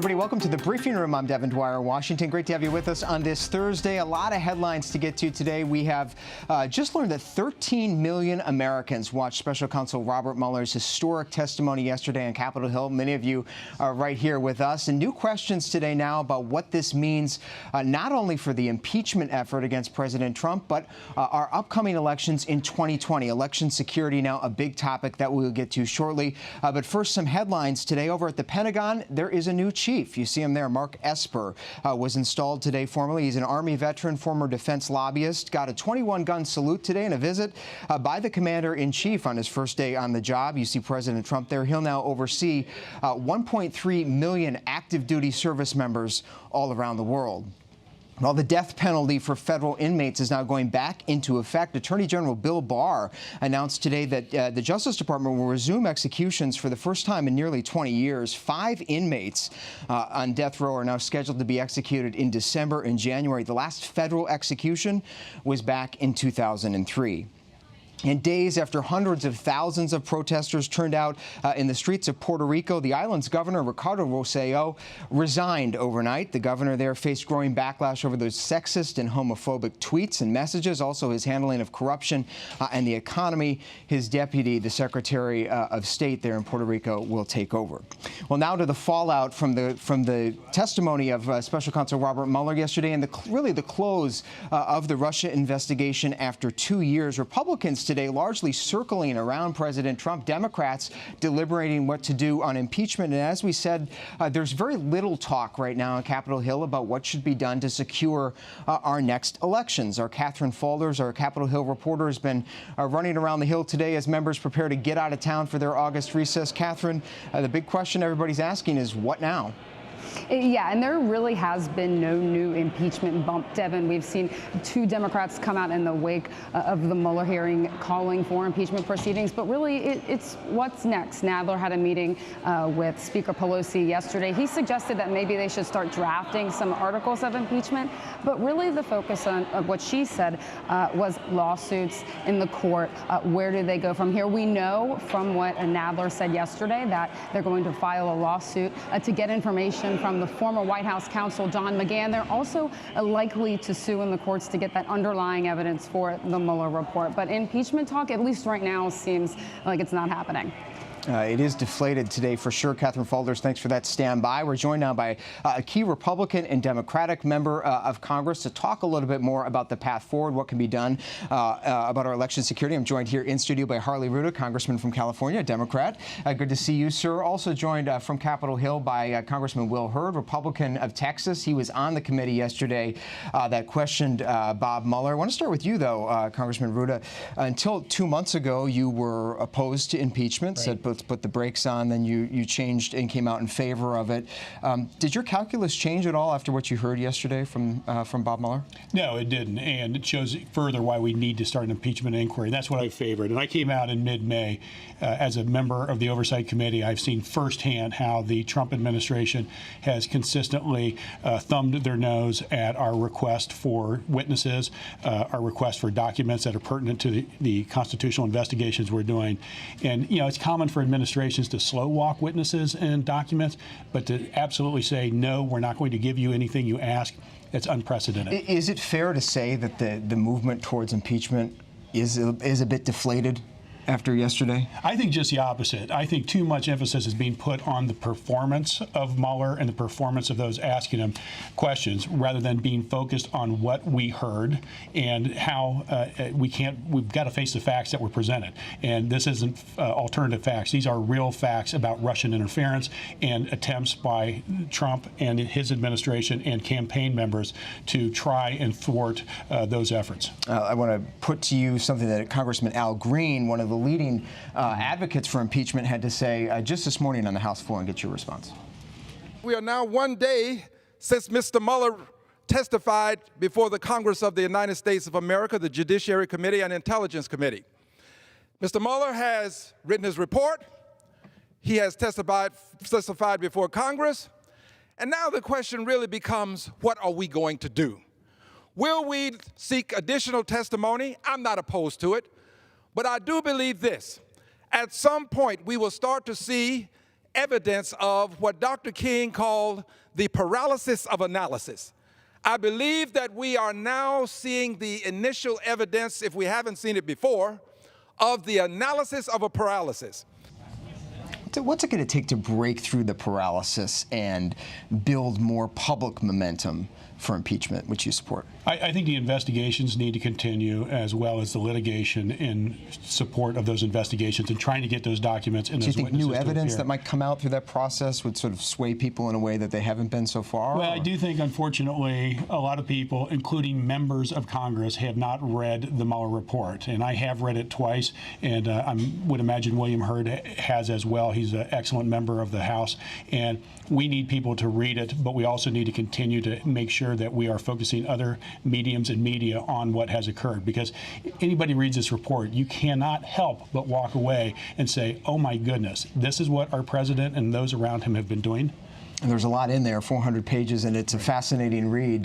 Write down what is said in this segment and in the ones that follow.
everybody. Welcome to the Briefing Room. I'm Devin Dwyer, Washington. Great to have you with us on this Thursday. A lot of headlines to get to today. We have just learned that 13 million Americans watched Special Counsel Robert Mueller's historic testimony yesterday on Capitol Hill. Many of you are right here with us. And new questions today now about what this means, not only for the impeachment effort against President Trump, but our upcoming elections in 2020. Election security now a big topic that we'll get to shortly. But first, some headlines today. Over at the Pentagon, there is a new chief. You see him there. Mark Esper was installed today formally. He's an Army veteran, former defense lobbyist. Got a 21-gun salute today and a visit by the commander-in-chief on his first day on the job. You see President Trump there. He'll now oversee 1.3 million active duty service members all around the world. Well, the death penalty for federal inmates is now going back into effect. Attorney General Bill Barr announced today that the Justice Department will resume executions for the first time in nearly 20 years. 5 inmates on death row are now scheduled to be executed in December and January. The last federal execution was back in 2003. And days after hundreds of thousands of protesters turned out in the streets of Puerto Rico, the island's governor, Ricardo Rosselló, resigned overnight. The governor there faced growing backlash over those sexist and homophobic tweets and messages, also his handling of corruption and the economy. His deputy, the Secretary of State there in Puerto Rico, will take over. Well, now to the fallout from the testimony of Special Counsel Robert Mueller yesterday and really the close of the Russia investigation after 2 years. Republicans today largely circling around President Trump, Democrats deliberating what to do on impeachment. And as we said, there's very little talk right now on Capitol Hill about what should be done to secure our next elections. Our Catherine Faulders, our Capitol Hill reporter, has been running around the Hill today as members prepare to get out of town for their August recess. Catherine, the big question everybody's asking is what now? Yeah, and there really has been no new impeachment bump, Devin. We've seen 2 Democrats come out in the wake of the Mueller hearing calling for impeachment proceedings, but really it's what's next. Nadler had a meeting with Speaker Pelosi yesterday. He suggested that maybe they should start drafting some articles of impeachment, but really the focus on what she said was lawsuits in the court. Where do they go from here? We know from what Nadler said yesterday that they're going to file a lawsuit to get information from the former White House counsel, John McGahn. They're also likely to sue in the courts to get that underlying evidence for the Mueller report. But impeachment talk, at least right now, seems like it's not happening. It is deflated today for sure. Catherine Faulders, thanks for that standby. We're joined now by a key Republican and Democratic member of Congress to talk a little bit more about the path forward, what can be done about our election security. I'm joined here in studio by Harley Ruda, Congressman from California, a Democrat. Good to see you, sir. Also joined from Capitol Hill by Congressman Will Hurd, Republican of Texas. He was on the committee yesterday that questioned Bob Mueller. I want to start with you, though, Congressman Ruda. Until 2 months ago, you were opposed to impeachment, right. Said put the brakes on, then you changed and came out in favor of it. Did your calculus change at all after what you heard yesterday from Bob Mueller? No, it didn't, and it shows further why we need to start an impeachment inquiry. That's what I favored, and I came out in mid-May as a member of the Oversight Committee. I've seen firsthand how the Trump administration has consistently thumbed their nose at our request for witnesses, our request for documents that are pertinent to the constitutional investigations we're doing. And, you know, it's common for administrations to slow walk witnesses and documents, but to absolutely say, no, we're not going to give you anything you ask, it's unprecedented. Is it fair to say that the movement towards impeachment is a bit deflated after yesterday? I think just the opposite. I think too much emphasis is being put on the performance of Mueller and the performance of those asking him questions, rather than being focused on what we heard and how we've got to face the facts that were presented. And this isn't alternative facts. These are real facts about Russian interference and attempts by Trump and his administration and campaign members to try and thwart those efforts. I want to put to you something that Congressman Al Green, one of the leading advocates for impeachment, had to say just this morning on the House floor, and get your response. We are now 1 day since Mr. Mueller testified before the Congress of the United States of America, the Judiciary Committee and Intelligence Committee. Mr. Mueller has written his report. He has testified before Congress. And now the question really becomes, what are we going to do? Will we seek additional testimony? I'm not opposed to it. But I do believe this. At some point, we will start to see evidence of what Dr. King called the paralysis of analysis. I believe that we are now seeing the initial evidence, if we haven't seen it before, of the analysis of a paralysis. What's it going to take to break through the paralysis and build more public momentum for impeachment, which you support? I think the investigations need to continue, as well as the litigation in support of those investigations and trying to get those documents and those witnesses. Do you think new evidence appear. that might come out through that process would sort of sway people in a way that they haven't been so far? Well, or? I do think, unfortunately, a lot of people, including members of Congress, have not read the Mueller report. And I have read it twice, and I would imagine William Hurd has as well. He's an excellent member of the House. And we need people to read it, but we also need to continue to make sure that we are focusing other mediums and media on what has occurred. Because anybody reads this report, you cannot help but walk away and say, oh my goodness, this is what our president and those around him have been doing. And there's a lot in there, 400 pages, and it's a fascinating read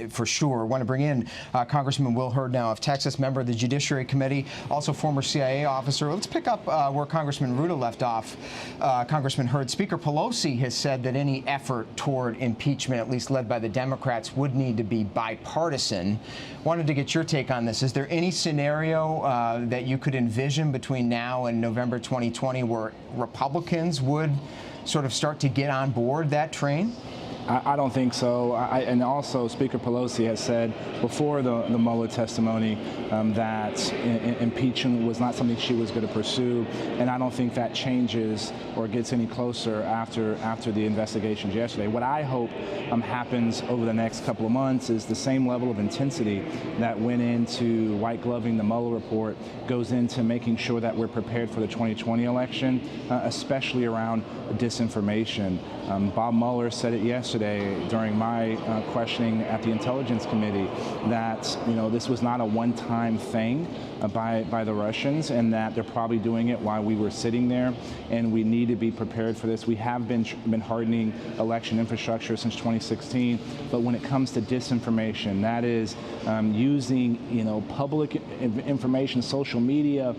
for sure. I want to bring in Congressman Will Hurd now of Texas, member of the Judiciary Committee, also former CIA officer. Let's pick up where Congressman Ruda left off. Congressman Hurd, Speaker Pelosi has said that any effort toward impeachment, at least led by the Democrats, would need to be bipartisan. Wanted to get your take on this. Is there any scenario that you could envision between now and November 2020 where Republicans would sort of start to get on board that train? I don't think so. And also, Speaker Pelosi has said before the Mueller testimony that impeachment was not something she was going to pursue, and I don't think that changes or gets any closer after the investigations yesterday. What I hope happens over the next couple of months is the same level of intensity that went into white-gloving the Mueller report goes into making sure that we're prepared for the 2020 election, especially around disinformation. Bob Mueller said it yesterday during my questioning at the Intelligence Committee that this was not a one-time thing by the Russians, and that they're probably doing it while we were sitting there, and we need to be prepared for this. We have been hardening election infrastructure since 2016, but when it comes to disinformation, that is using public information, social media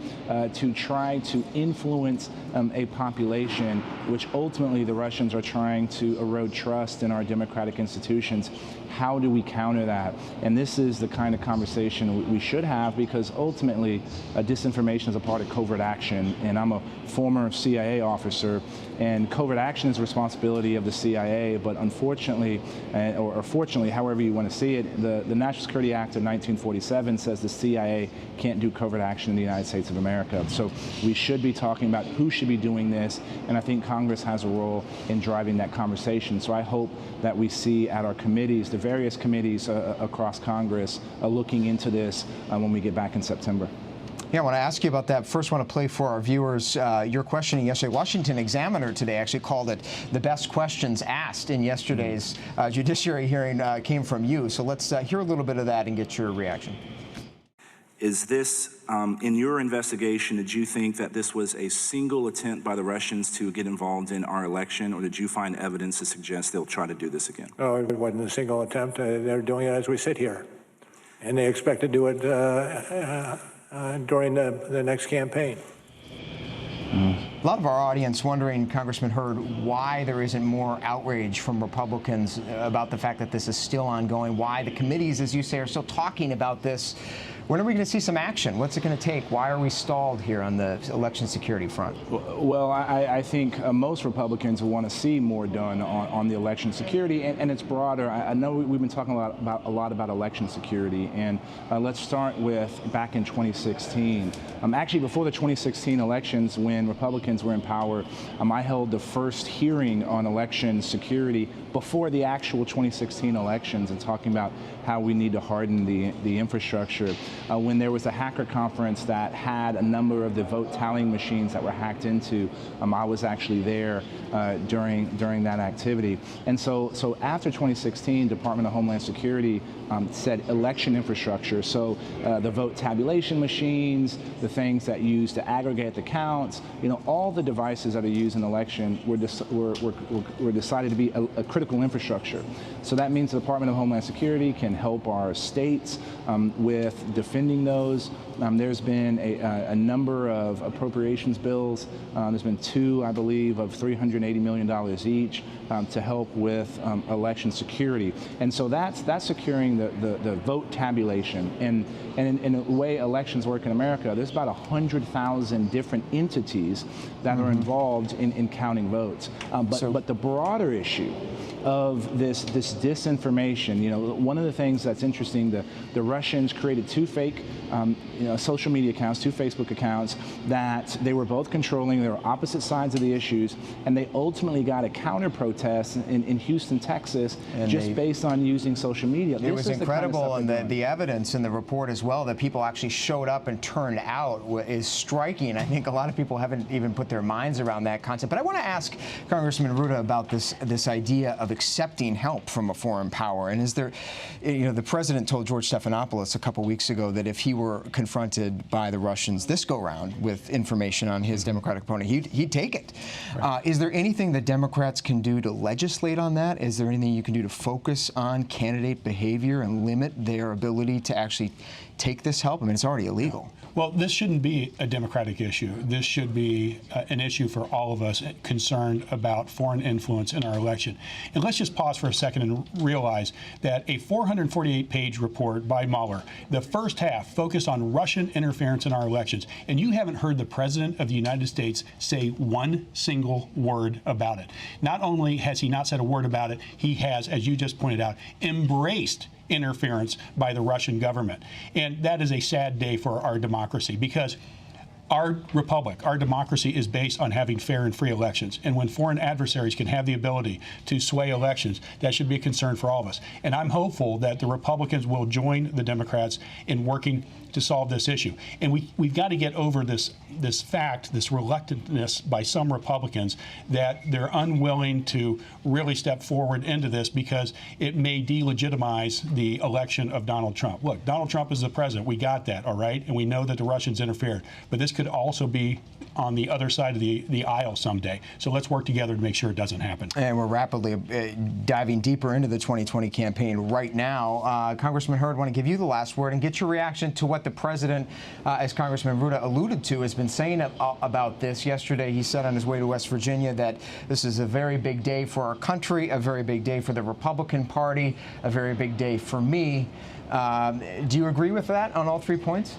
to try to influence a population, which ultimately the Russians are trying to erode trust in our democratic institutions. How do we counter that? And this is the kind of conversation we should have, because ultimately disinformation is a part of covert action, and I'm a former CIA officer, and covert action is the responsibility of the CIA, but unfortunately, or fortunately, however you want to see it, the National Security Act of 1947 says the CIA can't do covert action in the United States of America. So we should be talking about who should be doing this, and I think Congress has a role in driving that conversation. So I hope that we see at our committees, the various committees across Congress, looking into this when we get back in September. Yeah, I want to ask you about that. First, want to play for our viewers your questioning yesterday. Washington Examiner today actually called it the best questions asked in yesterday's judiciary hearing came from you. So let's hear a little bit of that and get your reaction. Is this, in your investigation, did you think that this was a single attempt by the Russians to get involved in our election, or did you find evidence to suggest they'll try to do this again? No, it wasn't a single attempt. They're doing it as we sit here, and they expect to do it during the next campaign. A lot of our audience wondering, Congressman Hurd, why there isn't more outrage from Republicans about the fact that this is still ongoing, why the committees, as you say, are still talking about this. When are we going to see some action? What's it going to take? Why are we stalled here on the election security front? Well, I think most Republicans want to see more done on the election security, and it's broader. I know we've been talking a lot about election security, and let's start with back in 2016. Actually, before the 2016 elections, when Republicans were in power, I held the first hearing on election security before the actual 2016 elections, and talking about how we need to harden the infrastructure. When there was a hacker conference that had a number of the vote tallying machines that were hacked into, I was actually there during that activity. And so after 2016, Department of Homeland Security said election infrastructure. So the vote tabulation machines, the things that use to aggregate the counts, all the devices that are used in election were decided to be a critical infrastructure. So that means the Department of Homeland Security can help our states with defending those. There's been a number of appropriations bills. There's been two, I believe, of $380 million each to help with election security. And so that's securing the vote tabulation. And in the way elections work in America, there's about 100,000 different entities that are involved in counting votes. But the broader issue of this disinformation, one of the things that's interesting, the Russians created two fake social media accounts, two Facebook accounts that they were both controlling. They were opposite sides of the issues, and they ultimately got a counter protest in Houston, Texas, and based on using social media. It was incredible, and the evidence in the report as well that people actually showed up and turned out is striking. I think a lot of people haven't even put their minds around that concept. But I want to ask Congressman Ruda about this idea of accepting help from a foreign power. And is there, the president told George Stephanopoulos a couple weeks ago that if he were confronted by the Russians this go-round with information on his Democratic opponent, he'd take it. Right. Is there anything that Democrats can do to legislate on that? Is there anything you can do to focus on candidate behavior and limit their ability to actually take this help? I mean, it's already illegal. Well, this shouldn't be a Democratic issue. This should be an issue for all of us concerned about foreign influence in our election. And let's just pause for a second and realize that a 448-page report by Mueller, the first half focused on Russian interference in our elections, and you haven't heard the President of the United States say one single word about it. Not only has he not said a word about it, he has, as you just pointed out, embraced interference by the Russian government. And that is a sad day for our democracy, because our republic, our democracy is based on having fair and free elections. And when foreign adversaries can have the ability to sway elections, that should be a concern for all of us. And I'm hopeful that the Republicans will join the Democrats in working to solve this issue. And we've got to get over this fact, this reluctantness by some Republicans that they're unwilling to really step forward into this because it may delegitimize the election of Donald Trump. Look, Donald Trump is the president. We got that, all right? And we know that the Russians interfered. But this could also be on the other side of the aisle someday. So let's work together to make sure it doesn't happen. And we're rapidly diving deeper into the 2020 campaign right now. Congressman Hurd, I want to give you the last word and get your reaction to what the president, as Congressman Ruda alluded to, has been saying about this. Yesterday, he said on his way to West Virginia that this is a very big day for our country, a very big day for the Republican Party, a very big day for me. Do you agree with that on all 3 points?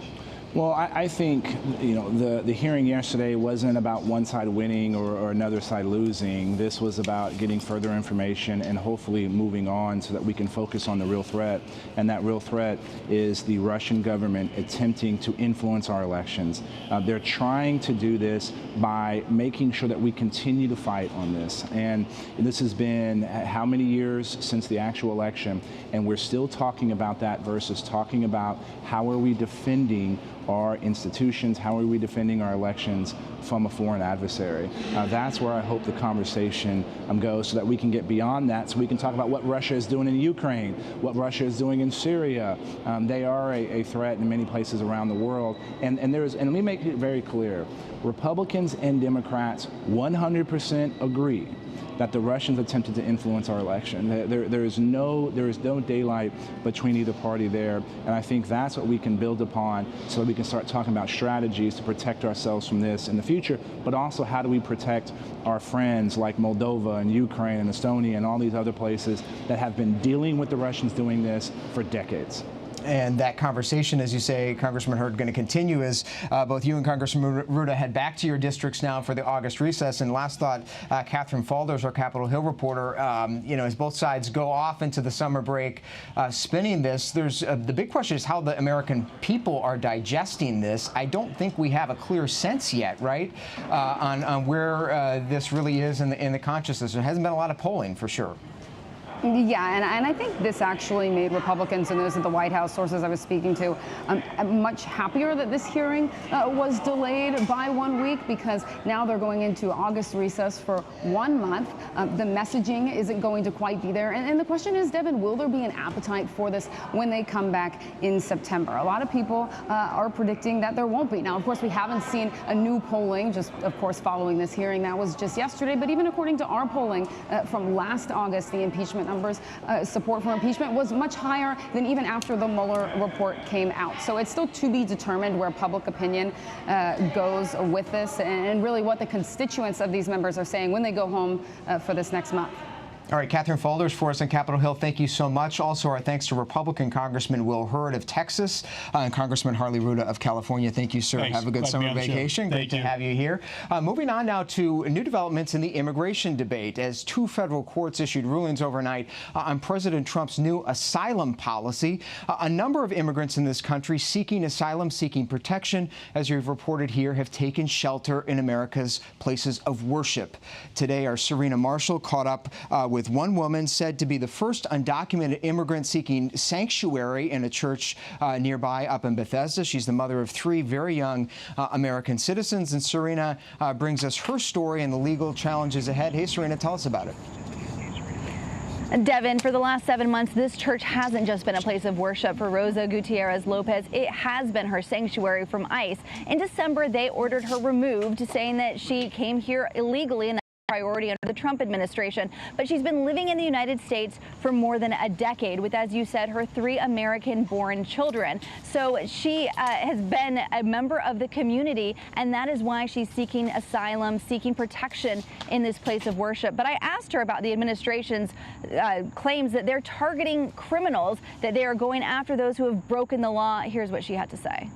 Well, I think, the hearing yesterday wasn't about one side winning or another side losing. This was about getting further information and hopefully moving on so that we can focus on the real threat. And that real threat is the Russian government attempting to influence our elections. They're trying to do this by making sure that we continue to fight on this. And this has been how many years since the actual election, and we're still talking about that versus talking about how are we defending our institutions, how are we defending our elections from a foreign adversary. That's where I hope the conversation goes, so that we can get beyond that, so we can talk about what Russia is doing in Ukraine, what Russia is doing in Syria. They are a threat in many places around the world. And let me make it very clear, Republicans and Democrats 100% agree that the Russians attempted to influence our election. There is no daylight between either party there, and I think that's what we can build upon so that we can start talking about strategies to protect ourselves from this in the future, but also how do we protect our friends like Moldova and Ukraine and Estonia and all these other places that have been dealing with the Russians doing this for decades. And that conversation, as you say, Congressman Hurd, going to continue as both you and Congressman Ruda head back to your districts now for the August recess. And last thought, Catherine Falders, our Capitol Hill reporter, as both sides go off into the summer break spinning this, there's the big question is how the American people are digesting this. I don't think we have a clear sense yet, right, on where this really is in the consciousness. There hasn't been a lot of polling, for sure. Yeah, and I think this actually made Republicans and those at the White House, sources I was speaking to, much happier that this hearing was delayed by 1 week, because now they're going into August recess for 1 month. The messaging isn't going to quite be there. And the question is, Devin, will there be an appetite for this when they come back in September? A lot of people are predicting that there won't be. Now, of course, we haven't seen a new polling, just, of course, following this hearing. That was just yesterday. But even according to our polling from last August, the impeachment members' support for impeachment was much higher than even after the Mueller report came out. So it's still to be determined where public opinion goes with this, and really what the constituents of these members are saying when they go home for this next month. All right, Catherine Faulders for us on Capitol Hill, thank you so much. Also, our thanks to Republican Congressman Will Hurd of Texas and Congressman Harley Ruda of California. Thank you, sir. Thanks. Have a good summer vacation. Great to have you here. Moving on now to new developments in the immigration debate, as 2 federal courts issued rulings overnight on President Trump's new asylum policy. A number of immigrants in this country seeking asylum, seeking protection, as we've reported here, have taken shelter in America's places of worship. Today, our Serena Marshall caught up with one woman said to be the first undocumented immigrant seeking sanctuary in a church nearby up in Bethesda. She's the mother of 3 very young American citizens, and Serena brings us her story and the legal challenges ahead. Hey, Serena, tell us about it. Devin, for the last 7 months, this church hasn't just been a place of worship for Rosa Gutierrez Lopez. It has been her sanctuary from ICE. In December, they ordered her removed, saying that she came here illegally and priority under the Trump administration. But she's been living in the United States for more than a decade with, as you said, her 3 American-born children. So she has been a member of the community, and that is why she's seeking asylum, seeking protection in this place of worship. But I asked her about the administration's claims that they're targeting criminals, that they are going after those who have broken the law. Here's what she had to say.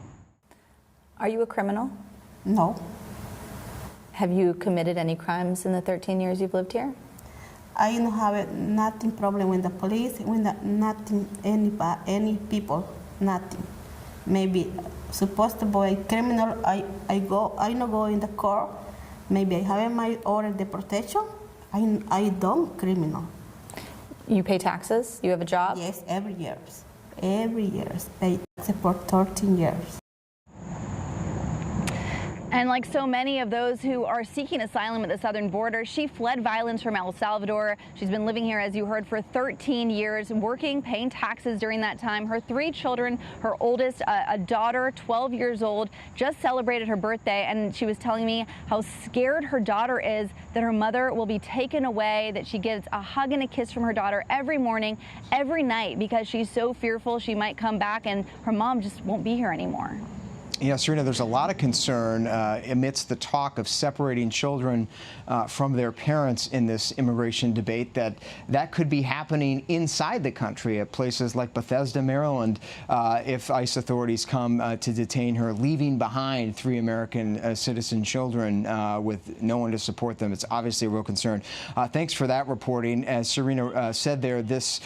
Are you a criminal? No. Have you committed any crimes in the 13 years you've lived here? I don't have nothing problem with the police, with nothing, any people, nothing. Maybe supposed to be a criminal, I not go in the court. Maybe I have my order de protection. I don't criminal. You pay taxes? You have a job? Yes, every year. Every year. I for 13 years. And like so many of those who are seeking asylum at the southern border, she fled violence from El Salvador. She's been living here, as you heard, for 13 years, working, paying taxes during that time. Her 3 children, her oldest, a daughter, 12 years old, just celebrated her birthday, and she was telling me how scared her daughter is that her mother will be taken away, that she gets a hug and a kiss from her daughter every morning, every night, because she's so fearful she might come back and her mom just won't be here anymore. Yeah, Serena, there's a lot of concern amidst the talk of separating children from their parents in this immigration debate that could be happening inside the country at places like Bethesda, Maryland, if ICE authorities come to detain her, leaving behind 3 American citizen children with no one to support them. It's obviously a real concern. Thanks for that reporting. As Serena said there, this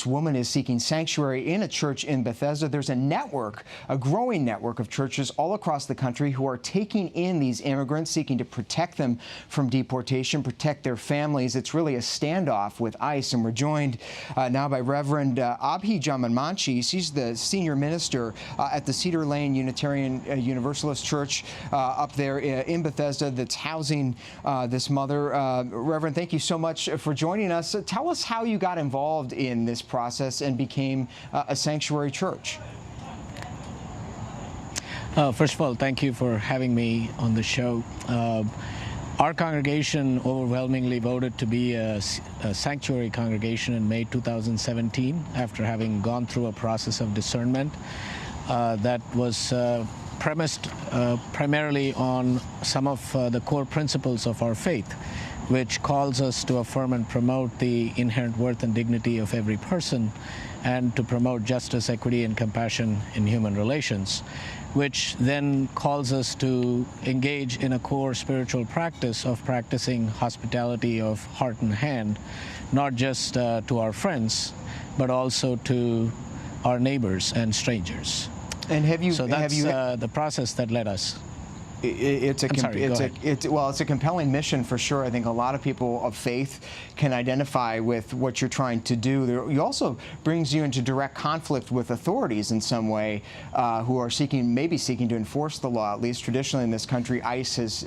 woman is seeking sanctuary in a church in Bethesda. There's a network, a growing network of churches all across the country who are taking in these immigrants, seeking to protect them from deportation, protect their families. It's really a standoff with ICE, and we're joined now by Reverend Abhi Jamanmanchi. He's the senior minister at the Cedar Lane Unitarian Universalist Church up there in Bethesda that's housing this mother. Reverend, thank you so much for joining us. Tell us how you got involved in this process and became a sanctuary church. First of all, thank you for having me on the show. Our congregation overwhelmingly voted to be a sanctuary congregation in May 2017 after having gone through a process of discernment that was premised primarily on some of the core principles of our faith, which calls us to affirm and promote the inherent worth and dignity of every person and to promote justice, equity, and compassion in human relations, which then calls us to engage in a core spiritual practice of practicing hospitality of heart and hand, not just to our friends, but also to our neighbors and strangers. And so that's the process that led us. It's a compelling mission for sure. I think a lot of people of faith can identify with what you're trying to do. It also brings you into direct conflict with authorities in some way who are maybe seeking to enforce the law. At least traditionally in this country, ICE has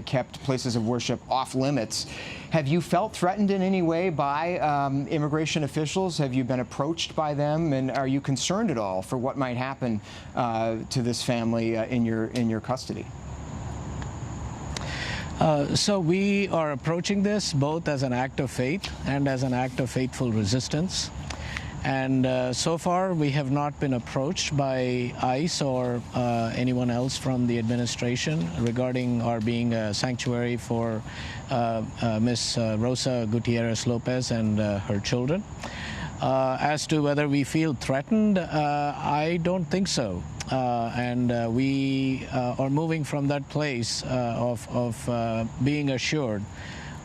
kept places of worship off limits. Have you felt threatened in any way by immigration officials? Have you been approached by them? And are you concerned at all for what might happen to this family in your custody? So we are approaching this both as an act of faith and as an act of faithful resistance. And so far, we have not been approached by ICE or anyone else from the administration regarding our being a sanctuary for Ms. Rosa Gutierrez Lopez and her children. As to whether we feel threatened, I don't think so. We are moving from that place of being assured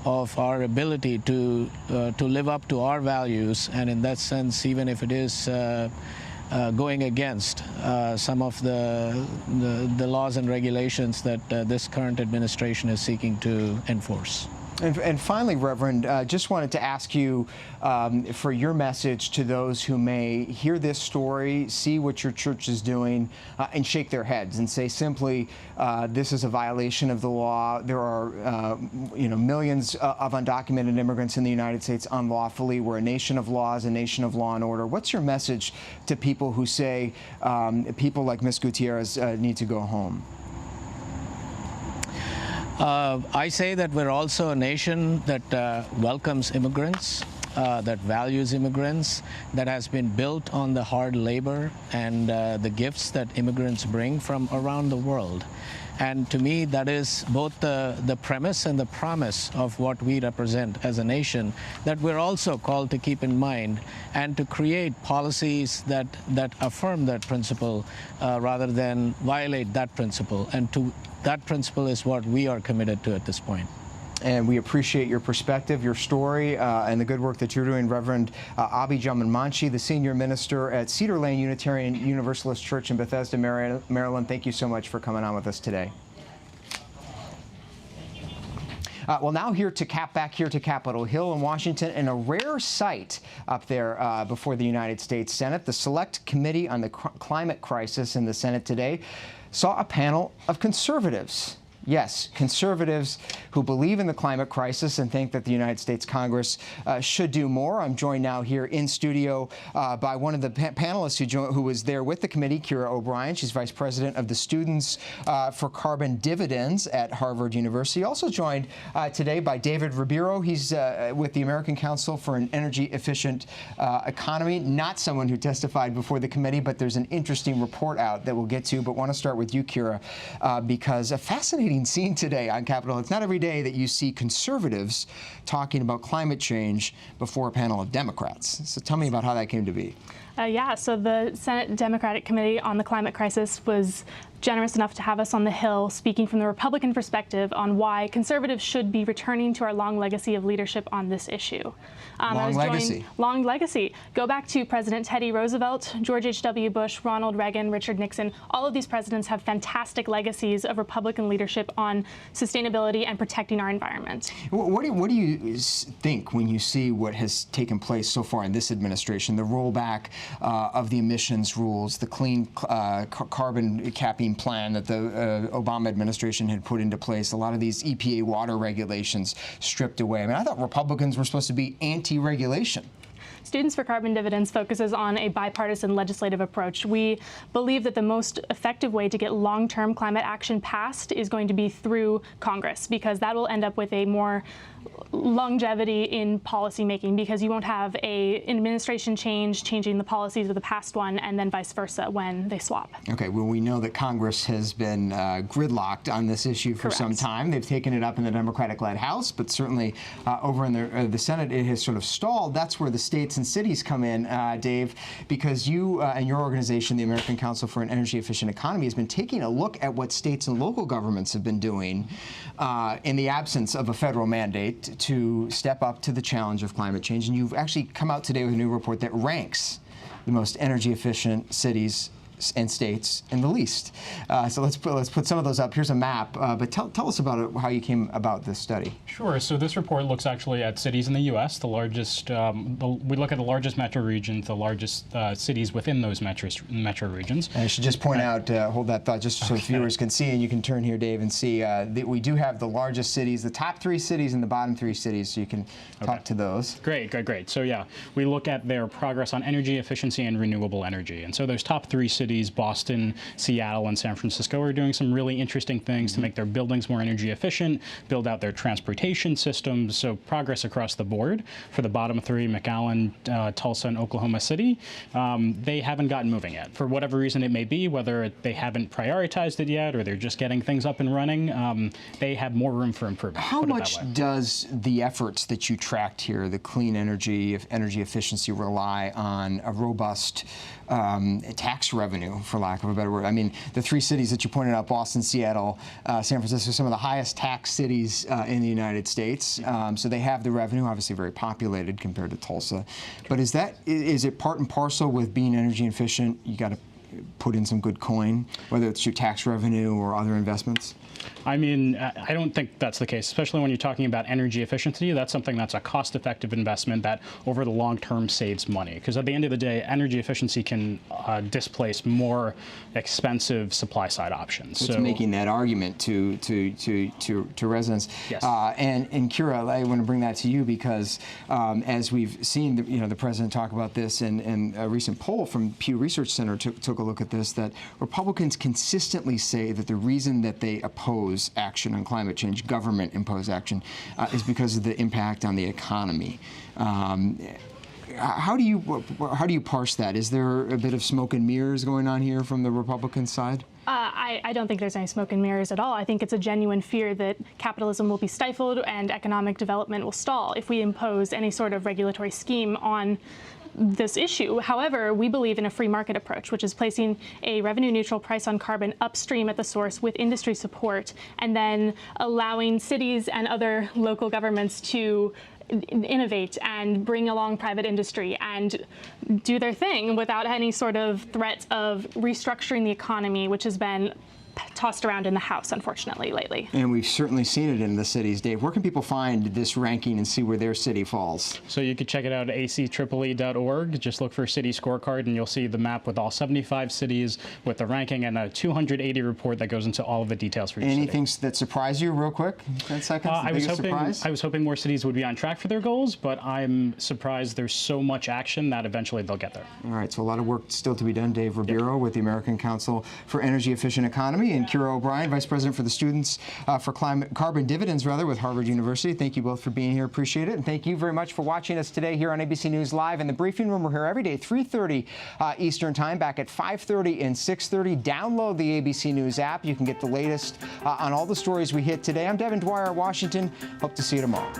of our ability to live up to our values, and in that sense, even if it is going against some of the laws and regulations that this current administration is seeking to enforce. And finally, Reverend, just wanted to ask you for your message to those who may hear this story, see what your church is doing, and shake their heads and say simply, this is a violation of the law. There are, millions of undocumented immigrants in the United States unlawfully. We're a nation of laws, a nation of law and order. What's your message to people who say people like Ms. Gutierrez need to go home? I say that we're also a nation that welcomes immigrants, that values immigrants, that has been built on the hard labor and the gifts that immigrants bring from around the world. And to me, that is both the premise and the promise of what we represent as a nation that we're also called to keep in mind and to create policies that affirm that principle rather than violate that principle. And that principle is what we are committed to at this point. And we appreciate your perspective, your story, and the good work that you're doing. Reverend Abi Jamin-Manshi, the senior minister at Cedar Lane Unitarian Universalist Church in Bethesda, Maryland. Thank you so much for coming on with us today. Well, now back here to Capitol Hill in Washington, in a rare sight up there before the United States Senate. The Select Committee on the Climate Crisis in the Senate today saw a panel of conservatives. Yes, conservatives who believe in the climate crisis and think that the United States Congress should do more. I'm joined now here in studio by one of the panelists who was there with the committee, Kira O'Brien. She's vice president of the Students for Carbon Dividends at Harvard University. Also joined today by David Ribeiro. He's with the American Council for an Energy Efficient Economy. Not someone who testified before the committee, but there's an interesting report out that we'll get to. But want to start with you, Kira, because a fascinating scene today on Capitol Hill. It's not every day that you see conservatives talking about climate change before a panel of Democrats. So tell me about how that came to be. So the Senate Democratic Committee on the Climate Crisis was generous enough to have us on the Hill speaking from the Republican perspective on why conservatives should be returning to our long legacy of leadership on this issue. Long legacy. Go back to President Teddy Roosevelt, George H.W. Bush, Ronald Reagan, Richard Nixon. All of these presidents have fantastic legacies of Republican leadership on sustainability and protecting our environment. What do you think when you see what has taken place so far in this administration, the rollback of the emissions rules, the clean carbon capping plan that the Obama administration had put into place, a lot of these EPA water regulations stripped away? I mean, I thought Republicans were supposed to be anti-regulation. Students for Carbon Dividends focuses on a bipartisan legislative approach. We believe that the most effective way to get long-term climate action passed is going to be through Congress, because that will end up with a more longevity in policy making, because you won't have an administration changing the policies of the past one and then vice versa when they swap. Okay, well, we know that Congress has been gridlocked on this issue for some time. They've taken it up in the Democratic-led House, but certainly over in the Senate it has sort of stalled. That's where the states and cities come in, Dave, because you and your organization, the American Council for an Energy Efficient Economy, has been taking a look at what states and local governments have been doing in the absence of a federal mandate to step up to the challenge of climate change. And you've actually come out today with a new report that ranks the most energy efficient cities and states in the least. So let's put some of those up. Here's a map, but tell us about it, how you came about this study. Sure. So this report looks actually at cities in the U.S. The largest, we look at the largest metro regions, the largest cities within those metro regions. And I should just point out, hold that thought, just so viewers can see, and you can turn here, Dave, and see that we do have the largest cities, the top 3 cities and the bottom 3 cities, so you can talk to those. Great. So yeah, we look at their progress on energy efficiency and renewable energy. And so those top 3 cities cities, Boston, Seattle, and San Francisco, are doing some really interesting things to make their buildings more energy efficient, build out their transportation systems. So progress across the board. For the bottom three, McAllen, Tulsa, and Oklahoma City, they haven't gotten moving yet. For whatever reason it may be, whether they haven't prioritized it yet or they're just getting things up and running, they have more room for improvement. How much does the efforts that you tracked here, the clean energy efficiency, rely on a robust tax revenue, for lack of a better word? I mean, the three cities that you pointed out, Boston, Seattle, San Francisco, some of the highest tax cities in the United States. So they have the revenue, obviously very populated compared to Tulsa. But is it part and parcel with being energy efficient? You got to put in some good coin, whether it's your tax revenue or other investments? I mean, I don't think that's the case, especially when you're talking about energy efficiency. That's something that's a cost-effective investment that over the long term saves money. Because at the end of the day, energy efficiency can displace more expensive supply-side options. It's making that argument to residents. Yes. And Kira, I want to bring that to you because as we've seen, the president talk about this, and a recent poll from Pew Research Center took a look at this, that Republicans consistently say that the reason that they oppose action on climate change, government-imposed action, is because of the impact on the economy. How do you parse that? Is there a bit of smoke and mirrors going on here from the Republican side? I don't think there's any smoke and mirrors at all. I think it's a genuine fear that capitalism will be stifled and economic development will stall if we impose any sort of regulatory scheme on this issue. However, we believe in a free market approach, which is placing a revenue-neutral price on carbon upstream at the source with industry support, and then allowing cities and other local governments to innovate and bring along private industry and do their thing without any sort of threat of restructuring the economy, which has been tossed around in the House, unfortunately, lately. And we've certainly seen it in the cities. Dave, where can people find this ranking and see where their city falls? So you could check it out at acEEE.org. Just look for city scorecard, and you'll see the map with all 75 cities with the ranking and a 280 report that goes into all of the details for each Anything city. that surprised you, real quick? 10 seconds. I was hoping more cities would be on track for their goals, but I'm surprised there's so much action that eventually they'll get there. All right, so a lot of work still to be done. Dave Ribeiro with the American Council for Energy Efficient Economy, and Kira O'Brien, Vice President for the Students for Carbon Dividends, with Harvard University. Thank you both for being here. Appreciate it. And thank you very much for watching us today here on ABC News Live in the briefing room. We're here every day, 3:30 Eastern Time, back at 5:30 and 6:30. Download the ABC News app. You can get the latest on all the stories we hit today. I'm Devin Dwyer, Washington. Hope to see you tomorrow.